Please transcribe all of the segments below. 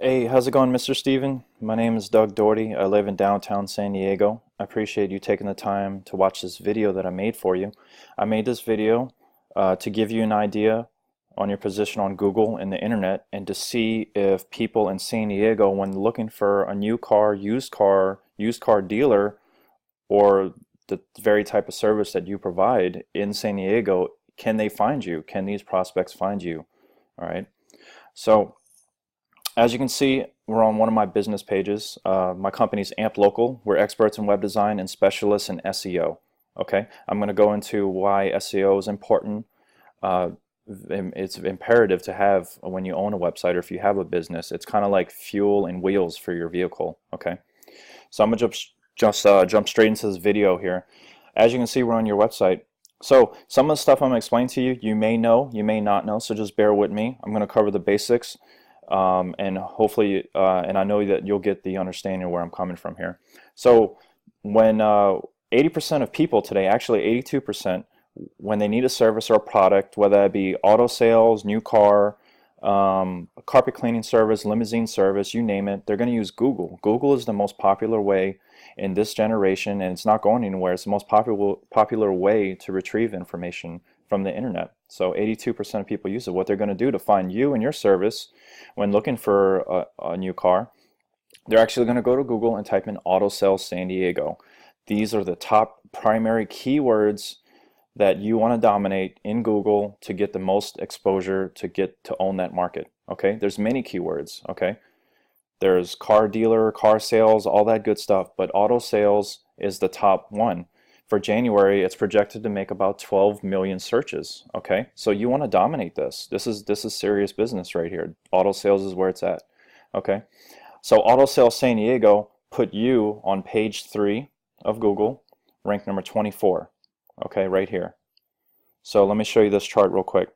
Hey, how's it going, Mr. Steven? My name is Doug Doherty. I live in downtown San Diego. I appreciate you taking the time to watch this video that I made for you. I made this video to give you an idea on your position on Google and the internet and to see if people in San Diego, when looking for a new car, used car dealer, or the very type of service that you provide in San Diego, can they find you? Can these prospects find you? All right. So, as you can see, we're on one of my business pages. My company's Amp Local. We're experts in web design and specialists in SEO. Okay, I'm going to go into why SEO is important. Uh, it's imperative to have when you own a website or if you have a business. It's kind of like fuel and wheels for your vehicle. Okay, so I'm going to jump straight into this video here. As you can see, we're on your website. So some of the stuff I'm going to explain to you, you may know, you may not know, so just bear with me. I'm going to cover the basics. And hopefully, and I know that you'll get the understanding of where I'm coming from here. So when 80% of people today, actually 82%, when they need a service or a product, whether it be auto sales, new car, carpet cleaning service, limousine service, you name it, they're going to use Google. Google is the most popular way in this generation, and it's not going anywhere. It's the most popular way to retrieve information from the internet. So 82% of people use it. What they're going to do to find you and your service when looking for a new car, they're actually going to go to Google and type in auto sales San Diego. These are the top primary keywords that you want to dominate in Google to get the most exposure, to own that market. Okay, there's many keywords. Okay, there's car dealer, car sales, all that good stuff, but auto sales is the top one. For January, it's projected to make about 12 million searches. Okay, so you want to dominate this. This is serious business right here. Auto sales is where it's at. Okay, so auto sales San Diego put you on page 3 of Google, ranked number 24. Okay, right here. So let me show you this chart real quick.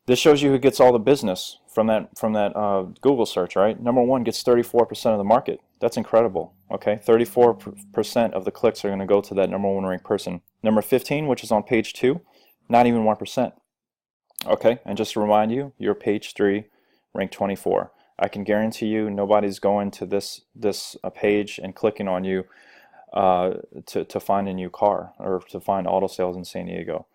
This shows you who gets all the business from that Google search, right? Number 1 gets 34% of the market. That's incredible. Okay, 34% of the clicks are going to go to that number 1 ranked person. Number 15, which is on page 2, not even 1%. Okay, and just to remind you, you're page 3, ranked 24. I can guarantee you nobody's going to this page and clicking on you to find a new car or to find auto sales in San Diego.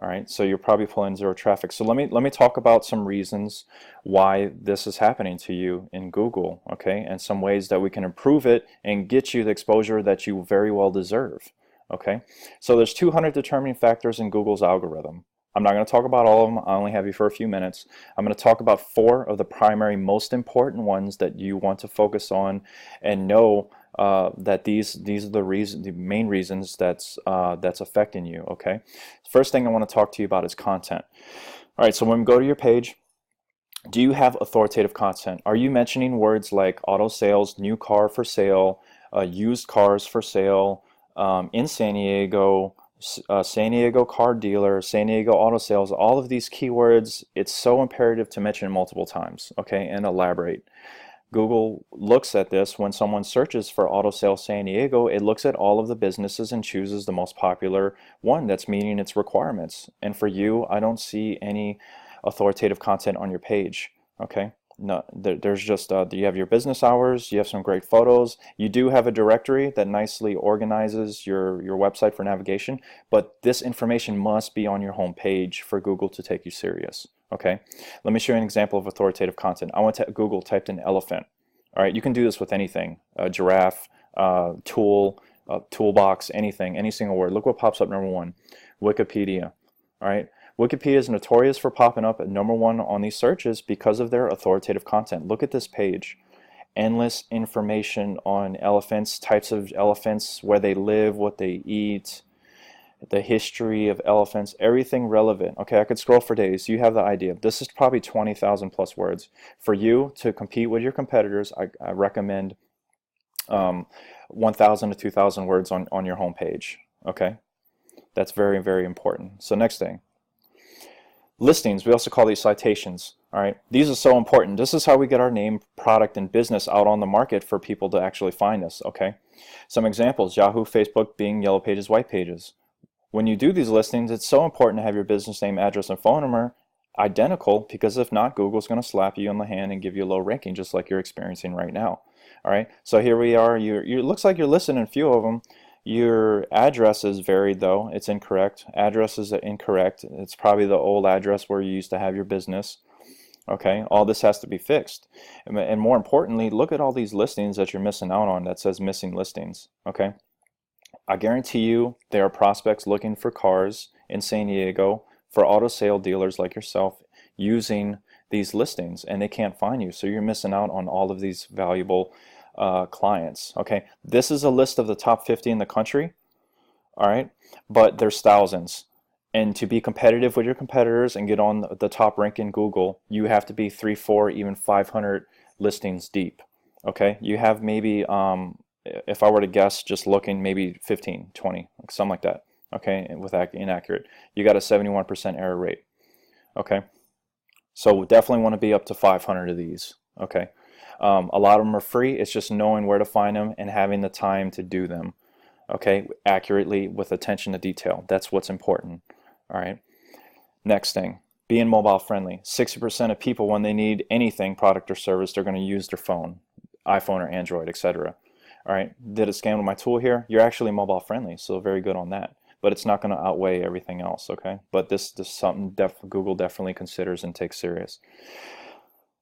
All right, so you're probably pulling zero traffic. So let me talk about some reasons why this is happening to you in Google, okay, and some ways that we can improve it and get you the exposure that you very well deserve, okay. So there's 200 determining factors in Google's algorithm. I'm not going to talk about all of them. I only have you for a few minutes. I'm going to talk about 4 of the primary most important ones that you want to focus on and know that these are the main reasons that's affecting you. Okay. First thing I want to talk to you about is content. All right. So when we go to your page, do you have authoritative content? Are you mentioning words like auto sales, new car for sale, used cars for sale, in San Diego, San Diego car dealer, San Diego auto sales? All of these keywords, it's so imperative to mention multiple times. Okay, and elaborate. Google looks at this when someone searches for auto sales San Diego. It looks at all of the businesses and chooses the most popular one that's meeting its requirements. And for you, I don't see any authoritative content on your page. Okay, no, there's just you have your business hours, you have some great photos, you do have a directory that nicely organizes your website for navigation, but this information must be on your home page for Google to take you serious. Okay, let me show you an example of authoritative content. I went to Google, typed in elephant. All right, you can do this with anything, giraffe, tool, toolbox, anything, any single word. Look what pops up number 1, Wikipedia. All right, Wikipedia is notorious for popping up at number 1 on these searches because of their authoritative content. Look at this page. Endless information on elephants, types of elephants, where they live, what they eat, the history of elephants, everything relevant. Okay, I could scroll for days. You have the idea. This is probably 20,000 plus words. For you to compete with your competitors, I recommend 1,000 to 2,000 words on your home page. Okay, that's very, very important. So next thing, listings. We also call these citations. All right, these are so important. This is how we get our name, product, and business out on the market for people to actually find us. Okay, some examples: Yahoo, Facebook, Bing, Yellow Pages, White Pages. When you do these listings, it's so important to have your business name, address, and phone number identical, because if not, Google's going to slap you on the hand and give you a low ranking, just like you're experiencing right now. All right, so here we are. It looks like you're listed in a few of them. Your address is varied though. It's incorrect. Address is incorrect. It's probably the old address where you used to have your business. Okay, all this has to be fixed. And more importantly, look at all these listings that you're missing out on that says missing listings. Okay, I guarantee you there are prospects looking for cars in San Diego for auto sale dealers like yourself using these listings, and they can't find you. So you're missing out on all of these valuable clients. Okay, this is a list of the top 50 in the country. All right, but there's thousands. And to be competitive with your competitors and get on the top rank in Google, you have to be 3, 4, even 500 listings deep. Okay, you have maybe, if I were to guess, just looking, maybe 15, 20, something like that. Okay, with inaccurate, you got a 71% error rate. Okay, so we definitely want to be up to 500 of these. Okay, a lot of them are free. It's just knowing where to find them and having the time to do them. Okay, accurately with attention to detail. That's what's important. All right. Next thing, being mobile friendly. 60% of people, when they need anything, product or service, they're going to use their phone, iPhone or Android, etc. All right. Did it scan with my tool here? You're actually mobile friendly, so very good on that. But it's not going to outweigh everything else. Okay. But this is something Google definitely considers and takes serious.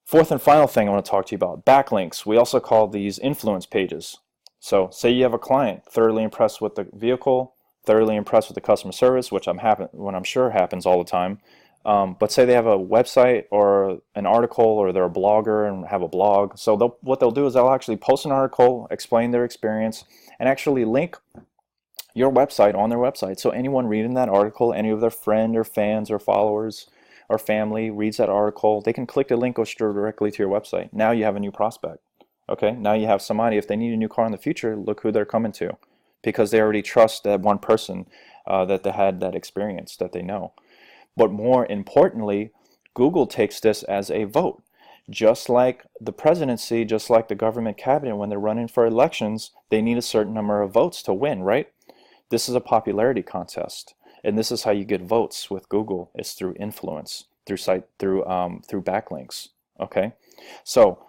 Fourth and final thing I want to talk to you about, backlinks. We also call these influence pages. So say you have a client thoroughly impressed with the vehicle, thoroughly impressed with the customer service, which I'm sure happens all the time. But say they have a website or an article, or they're a blogger and have a blog. So what they'll do is they'll actually post an article, explain their experience, and actually link your website on their website. So anyone reading that article, any of their friends or fans or followers or family reads that article, they can click the link, go directly to your website. Now you have a new prospect. Okay, now you have somebody, if they need a new car in the future, look who they're coming to, because they already trust that one person that they had that experience that they know. But more importantly, Google takes this as a vote. Just like the presidency, just like the government cabinet, when they're running for elections, they need a certain number of votes to win, right? This is a popularity contest, and this is how you get votes with Google, is through influence, through backlinks. Okay, so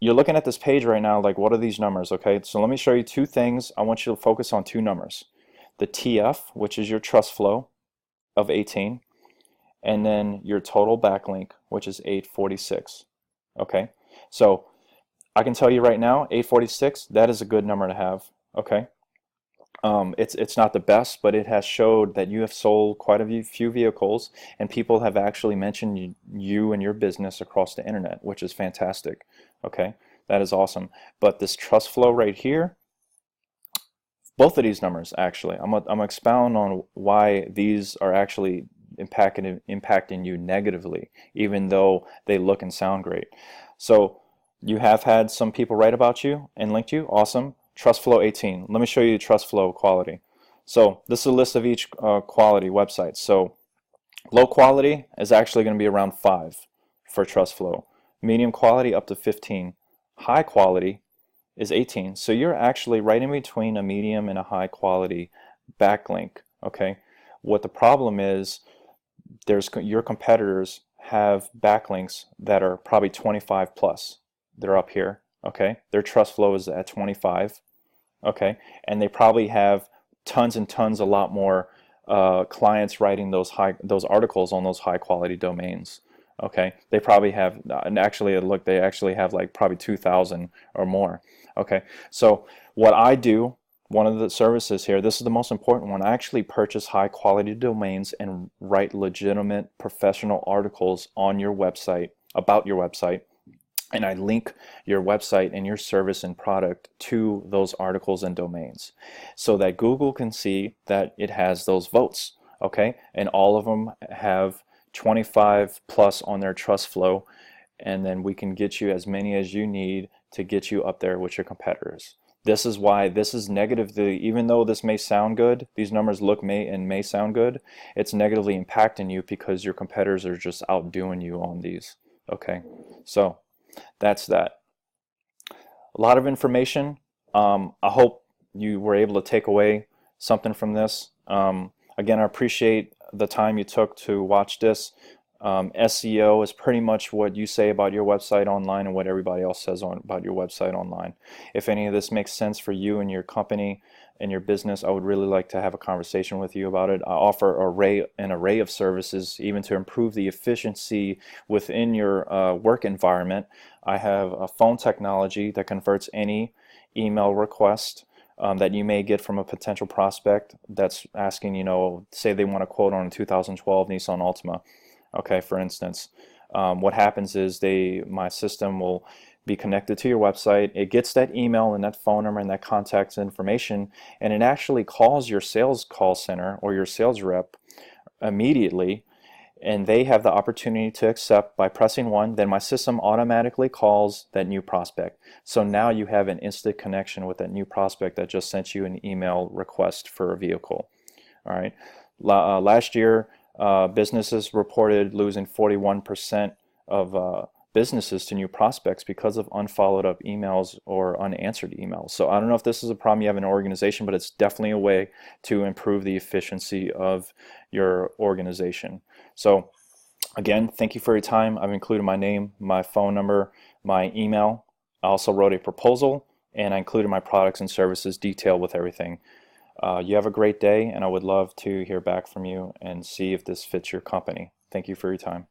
you're looking at this page right now, like, what are these numbers? Okay, so let me show you two things. I want you to focus on two numbers. The TF, which is your trust flow of 18, and then your total backlink, which is 846. Okay, so I can tell you right now, 846, that is a good number to have. Okay, it's not the best, but it has showed that you have sold quite a few vehicles, and people have actually mentioned you and your business across the internet, which is fantastic. Okay, that is awesome. But this trust flow right here, both of these numbers actually, I'm gonna expound on why these are actually impacting you negatively, even though they look and sound great. So you have had some people write about you and linked you. Awesome. Trust flow 18. Let me show you trust flow quality. So this is a list of each quality website. So low quality is actually going to be around 5 for trust flow. Medium quality up to 15. High quality is 18. So you're actually right in between a medium and a high quality backlink. Okay. What the problem is, your competitors have backlinks that are probably 25 plus. They're up here. Okay. Their trust flow is at 25. Okay, and they probably have tons and tons, a lot more clients writing those articles on those high quality domains. Okay, they probably have, and actually look, they actually have like probably 2,000 or more. Okay, so what I do, one of the services here, this is the most important one, I actually purchase high quality domains and write legitimate professional articles on your website, about your website, and I link your website and your service and product to those articles and domains, so that Google can see that it has those votes. Okay, and all of them have 25 plus on their trust flow, and then we can get you as many as you need to get you up there with your competitors. This is why this is negatively, even though this may sound good, these numbers may sound good, it's negatively impacting you because your competitors are just outdoing you on these. Okay, so that's that. A lot of information. I hope you were able to take away something from this. Again, I appreciate the time you took to watch this. SEO is pretty much what you say about your website online and what everybody else says about your website online. If any of this makes sense for you and your company and your business, I would really like to have a conversation with you about it. I offer an array of services even to improve the efficiency within your work environment. I have a phone technology that converts any email request that you may get from a potential prospect that's asking, say they want a quote on a 2012 Nissan Altima. Okay, for instance, what happens is my system will be connected to your website. It gets that email and that phone number and that contact information, and it actually calls your sales call center or your sales rep immediately, and they have the opportunity to accept by pressing 1. Then my system automatically calls that new prospect. So now you have an instant connection with that new prospect that just sent you an email request for a vehicle. All right. Last year, businesses reported losing 41% of businesses to new prospects because of unfollowed up emails or unanswered emails. So I don't know if this is a problem you have in an organization, but it's definitely a way to improve the efficiency of your organization. So again, thank you for your time. I've included my name, my phone number, my email. I also wrote a proposal, and I included my products and services detailed with everything. You have a great day, and I would love to hear back from you and see if this fits your company. Thank you for your time.